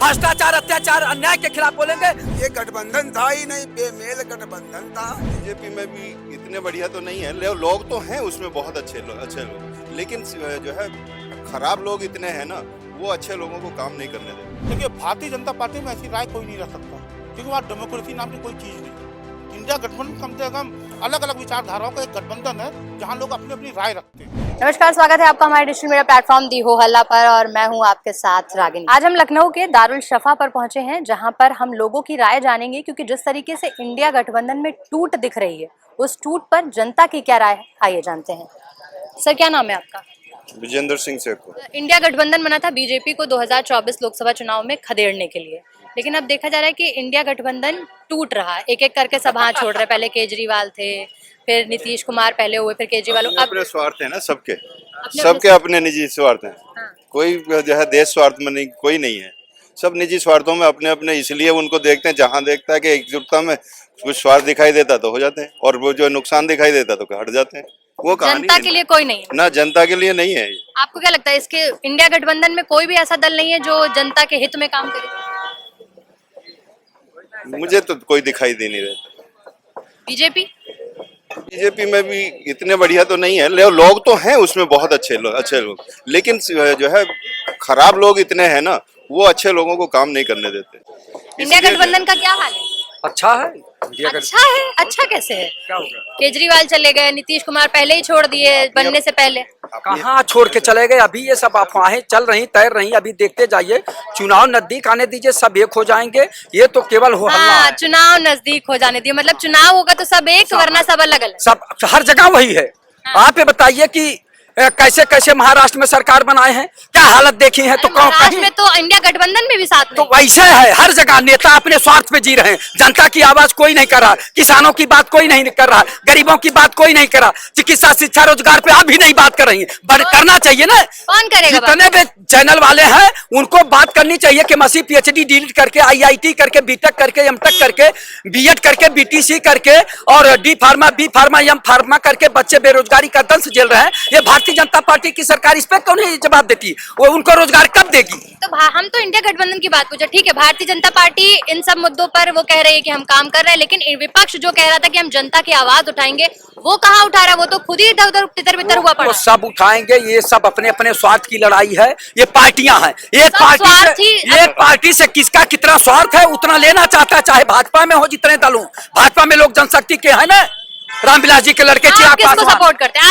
भ्रष्टाचार, अत्याचार, अन्याय के खिलाफ बोलेंगे। ये गठबंधन था ही नहीं, बेमेल गठबंधन था। बीजेपी में भी इतने बढ़िया तो नहीं है, लोग तो हैं उसमें बहुत अच्छे लोग, लेकिन जो है खराब लोग इतने हैं ना, वो अच्छे लोगों को काम नहीं करने देते। देखिए, भारतीय जनता पार्टी में ऐसी राय कोई नहीं रख सकता, क्योंकि वहाँ डेमोक्रेसी नाम की कोई चीज नहीं। इंडिया गठबंधन कम से कम अलग अलग विचारधाराओं का एक गठबंधन है, जहाँ लोग अपनी अपनी राय रखते हैं। नमस्कार, स्वागत है आपका हमारे डिजिटल मीडिया प्लेटफॉर्म दी हो हल्ला पर और मैं हूं आपके साथ रागिनी। आज हम लखनऊ के दारुल शफा पर पहुंचे हैं, जहां पर हम लोगों की राय जानेंगे, क्योंकि जिस तरीके से इंडिया गठबंधन में टूट दिख रही है, उस टूट पर जनता की क्या राय है, आइए जानते हैं। सर, क्या नाम है आपका? विजेंद्र सिंह सेको। इंडिया गठबंधन बना था बीजेपी को 2024 लोकसभा चुनाव में खदेड़ने के लिए, लेकिन अब देखा जा रहा है कि इंडिया गठबंधन टूट रहा है। एक एक करके सब हाथ छोड़ रहे हैं। पहले केजरीवाल थे, फिर नीतीश कुमार पहले हुए, फिर केजरीवाल। अब अपने स्वार्थ है ना, सबके अपने निजी स्वार्थ हैं। हाँ। कोई जो है देश स्वार्थ में नहीं, कोई नहीं है। सब निजी स्वार्थों में अपने अपने, इसलिए उनको देखते हैं। जहां देखता है कि एकजुटता में कुछ स्वार्थ दिखाई देता तो हो जाते हैं, और वो जो नुकसान दिखाई देता तो हट जाते हैं। वो जनता के लिए कोई नहीं ना, जनता के लिए नहीं है। आपको क्या लगता है, इसके इंडिया गठबंधन में कोई भी ऐसा दल नहीं है जो जनता के हित में काम करे? मुझे तो कोई दिखाई दे नहीं रहा। बीजेपी में भी इतने बढ़िया तो नहीं है, लोग तो हैं उसमें बहुत अच्छे लोग, लेकिन जो है खराब लोग इतने हैं ना, वो अच्छे लोगों को काम नहीं करने देते। इंडिया गठबंधन का क्या हाल है? अच्छा है। अच्छा है? अच्छा कैसे है? क्या होगा? केजरीवाल चले गए, नीतीश कुमार पहले ही छोड़ दिए बनने से पहले। कहाँ छोड़ के चले गए? अभी ये सब अफवाहें चल रही, तैर रही। अभी देखते जाइए, चुनाव नजदीक आने दीजिए, सब एक हो जाएंगे। ये तो केवल हो हल्ला है। चुनाव नजदीक हो जाने दिए, मतलब चुनाव होगा तो सब एक, वरना सब अलग अलग। सब हर जगह वही है। आप ये बताइए कि कैसे कैसे महाराष्ट्र में सरकार बनाए हैं, क्या हालत देखी है? तो महाराष्ट्र में तो इंडिया गठबंधन में भी साथ तो वैसे है, हर जगह नेता अपने स्वार्थ पे जी रहे हैं। जनता की आवाज कोई नहीं कर रहा, किसानों की बात कोई नहीं कर रहा, गरीबों की बात कोई नहीं कर रहा, चिकित्सा, शिक्षा, रोजगार पे आप भी नहीं बात कर रही है। करना चाहिए ना। कौन करेगा? जितने भी चैनल वाले हैं उनको बात करनी चाहिए कि मसीह पीएचडी डिलीट करके, आईआईटी करके, बीटेक करके, एमटेक करके, बीएड करके, बीटीसी करके और D pharma, B pharma, M pharma करके बच्चे बेरोजगारी का दंश झेल रहे हैं। ये भारतीय जनता पार्टी की सरकार इस पे क्यों नहीं जवाब देती? वो उनको रोजगार कब देगी? तो हम तो इंडिया गठबंधन की बात पूछे, ठीक है। भारतीय जनता पार्टी इन सब मुद्दों पर वो कह रही है कि हम काम कर रहे हैं, लेकिन विपक्ष जो कह रहा था कि हम जनता की आवाज उठाएंगे, वो कहाँ उठा रहा है? वो तो खुद ही इधर उधर तितर बितर हुआ पड़ा। सब उठाएंगे। ये सब अपने अपने स्वार्थ की लड़ाई है। ये पार्टियां हैं, एक पार्टी से किसका कितना स्वार्थ है उतना लेना चाहता है, चाहे भाजपा में हो जितने दल हो। भाजपा में लोग जनशक्ति के हैं ना, रामविलास जी के लड़के चिराग पासवान सपोर्ट करते हैं।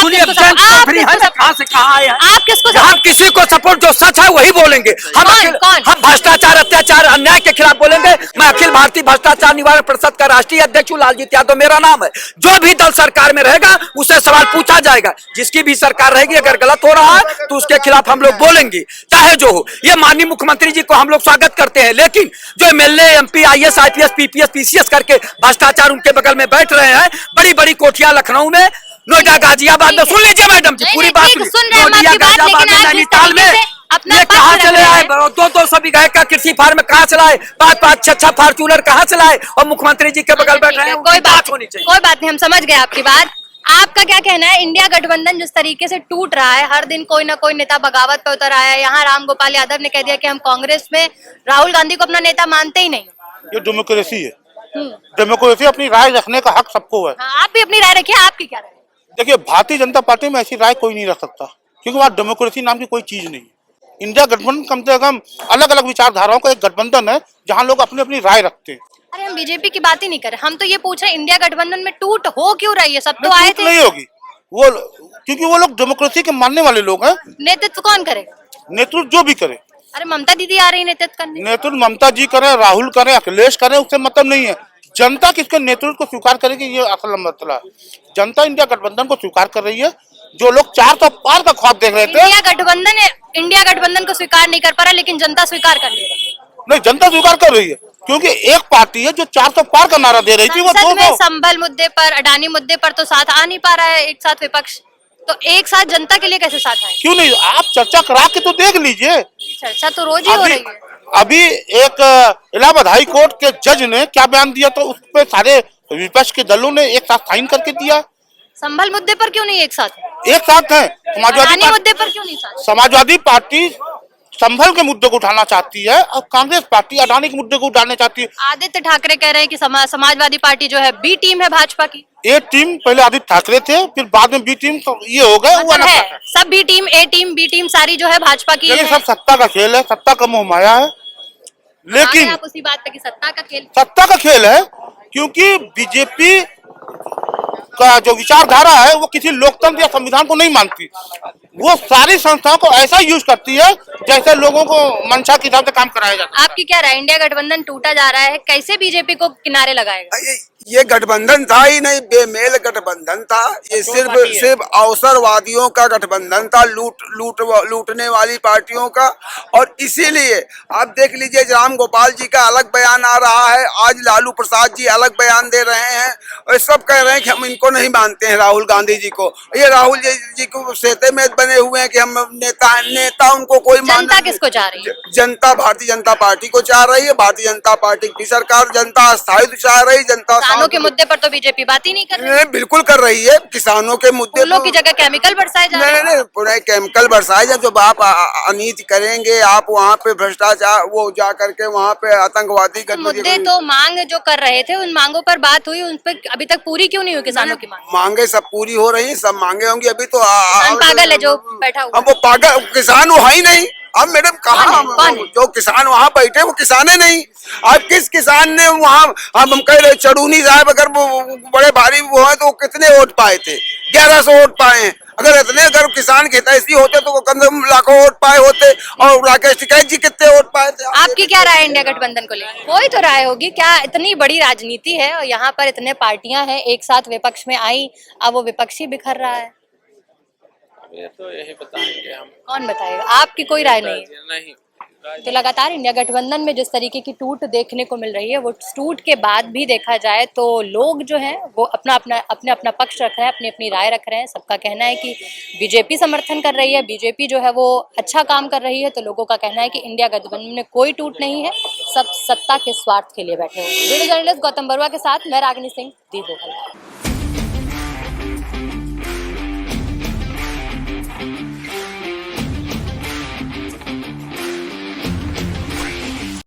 कहाँ से कहाँ आए हैं? आप किसको? हम किसी को सपोर्ट, जो सच है वही बोलेंगे। हम भ्रष्टाचार, अत्याचार, अन्याय के खिलाफ बोलेंगे। मैं अखिल भारतीय भ्रष्टाचार निवारण परिषद का राष्ट्रीय अध्यक्ष हूँ, लालजीत यादव मेरा नाम है। जो भी दल सरकार में रहेगा उसे सवाल पूछा जाएगा। जिसकी भी सरकार रहेगी, अगर गलत हो रहा है तो उसके खिलाफ हम लोग बोलेंगे, चाहे जो हो। ये माननीय मुख्यमंत्री जी को हम लोग स्वागत करते हैं, लेकिन जो MLA, MP, IAS, IPS, PPS, PCS करके भ्रष्टाचार उनके बगल में बैठ रहे हैं, बड़ी बड़ी कोठियां लखनऊ में, नोएडा, गाजियाबाद में, सुन लीजिए मैडम जी, पूरी बात नोएडा, गाजियाबाद में, नैनीताल में, ये कहाँ चले आए? दो सौ बीघा का कृषि फार्म कहाँ चलाए? 5-5, 6-6 फार्चूनर कहाँ चलाए? और मुख्यमंत्री जी के बगल बैठ रहे हैं। कोई बात नहीं, हम समझ गए आपकी बात। आपका क्या कहना है? इंडिया गठबंधन जिस तरीके से टूट रहा है, हर दिन कोई ना कोई नेता बगावत पे उतर आया है। यहाँ राम गोपाल यादव ने कह दिया कि हम कांग्रेस में राहुल गांधी को अपना नेता मानते ही नहीं। ये डेमोक्रेसी है। डेमोक्रेसी, अपनी राय रखने का हक सबको है। आप भी अपनी राय रखिए, आपकी क्या राय? देखिए, भारतीय जनता पार्टी में ऐसी राय कोई नहीं रख सकता, क्योंकि वहाँ डेमोक्रेसी नाम की कोई चीज नहीं। इंडिया गठबंधन कम से कम अलग अलग विचारधाराओं का एक गठबंधन है, जहाँ लोग अपनी अपनी राय रखते हैं। अरे, हम बीजेपी की बात ही नहीं कर रहे, हम तो ये पूछ रहे हैं इंडिया गठबंधन में टूट हो क्यों रही है? सब तो आए थे। नहीं होगी वो, क्योंकि वो लोग डेमोक्रेसी के मानने वाले लोग हैं। नेतृत्व कौन करेगा? नेतृत्व जो भी करे। अरे, ममता दीदी आ रही नेतृत्व करने। नेतृत्व ममता जी करे, राहुल करे, अखिलेश करे, उससे मतलब नहीं है। जनता किसके नेतृत्व को स्वीकार करेगी, ये असल मसला है। जनता इंडिया गठबंधन को स्वीकार कर रही है। जो लोग 400 पार का ख्वाब देख रहे थे, इंडिया गठबंधन को स्वीकार नहीं कर पा रहा, लेकिन जनता स्वीकार कर रही है। नहीं, जनता स्वीकार कर रही है, क्योंकि एक पार्टी है जो 400 पार का नारा दे रही थी, वो में संभल मुद्दे पर, अडानी मुद्दे पर तो साथ आ नहीं पा रहा है एक साथ विपक्ष, तो एक साथ जनता के लिए कैसे साथ आए? क्यों नहीं? आप चर्चा करा के तो देख लीजिए। चर्चा तो रोज ही हो रही है। अभी एक इलाहाबाद हाई कोर्ट के जज ने क्या बयान दिया, तो उस पर सारे विपक्ष के दलों ने एक साथ साइन करके दिया। संभल मुद्दे पर क्यों नहीं एक साथ? एक साथ है। समाजवादी मुद्दे पर क्यों नहीं साथ? समाजवादी पार्टी संभल के मुद्दे को उठाना चाहती है और कांग्रेस पार्टी अडानी के मुद्दे को उठाने चाहती है। आदित्य ठाकरे कह रहे हैं कि समाजवादी पार्टी जो है बी टीम है भाजपा की। ए टीम पहले आदित्य ठाकरे थे, फिर बाद में बी टीम, तो ये हो गए मतलब है सब बी टीम, ए टीम, बी टीम सारी जो है भाजपा की लेकिन है। सब सत्ता का खेल है, सत्ता का मोह माया है। लेकिन आप उसी बात पे कि सत्ता का खेल है, क्योंकि बीजेपी का जो विचारधारा है वो किसी लोकतंत्र या संविधान को नहीं मानती। वो सारी संस्थाओं को ऐसा यूज करती है जैसे लोगों को मंशा के हिसाब से काम कराया जाता है। आपकी क्या राय, इंडिया गठबंधन टूटा जा रहा है, कैसे बीजेपी को किनारे लगाएगा? ये गठबंधन था ही नहीं, बेमेल गठबंधन था। ये सिर्फ अवसरवादियों का गठबंधन था, लूटने वाली पार्टियों का। और इसीलिए आप देख लीजिए, राम गोपाल जी का अलग बयान आ रहा है, आज लालू प्रसाद जी अलग बयान दे रहे हैं और सब कह रहे हैं कि हम इनको नहीं मानते हैं, राहुल गांधी जी को। ये राहुल जी को सेते में बने हुए हैं कि हम नेता उनको कोई जनता किसको चाह रही है? जनता भारतीय जनता पार्टी को चाह रही है। भारतीय जनता पार्टी की सरकार जनता स्थायित्व चाह रही, जनता किसानों के मुद्दे पर तो बीजेपी बात ही नहीं कर रही। बिल्कुल कर रही है। किसानों के मुद्दे फूलों की जगह केमिकल बरसाए जा रहे हैं। नहीं, पूरा केमिकल बरसाए जा। जब आप अनीति करेंगे, आप वहाँ पे भ्रष्टाचार, वो जा करके वहाँ पे आतंकवादी मुद्दे तो मांग जो कर रहे थे, उन मांगों पर बात हुई, उन पर अभी तक पूरी क्यों नहीं हुई? किसानों की मांगे सब पूरी हो रही है, सब मांगे होंगी। अभी तो पागल है जो बैठा हुआ। अब वो पागल किसान वो है ही नहीं। अब मैडम कहाँ जो किसान वहाँ बैठे वो किसान ही नहीं। अब किस किसान ने वहाँ, हम कह रहे चड़ूनी साहब अगर वो बड़े भारी वो है तो वो कितने वोट पाए थे? 1100 वोट पाए हैं। अगर किसान हितैषी होते तो वो कम से कम लाखों वोट पाए होते। और राकेश टिकैत जी कितने वोट पाए थे? आपकी क्या राय इंडिया गठबंधन को लेकर? कोई तो राय होगी, क्या इतनी बड़ी राजनीति है और यहाँ पर इतने पार्टियां हैं एक साथ विपक्ष में आई, अब वो विपक्षी बिखर रहा है। ये तो यही बताएंगे हम। कौन बताएगा? आपकी कोई राय नहीं है? नहीं। तो लगातार इंडिया गठबंधन में जिस तरीके की टूट देखने को मिल रही है, वो टूट के बाद भी देखा जाए तो लोग जो हैं वो अपना अपना पक्ष रख रहे हैं, अपनी अपनी राय रख रहे हैं। सबका कहना है कि बीजेपी समर्थन कर रही है, बीजेपी जो है वो अच्छा काम कर रही है। तो लोगों का कहना है कि इंडिया गठबंधन में कोई टूट नहीं है, सब सत्ता के स्वार्थ के लिए बैठे हुए। वीडियो जर्नलिस्ट गौतम बरुआ के साथ मैं रागिनी सिंह, दी हो।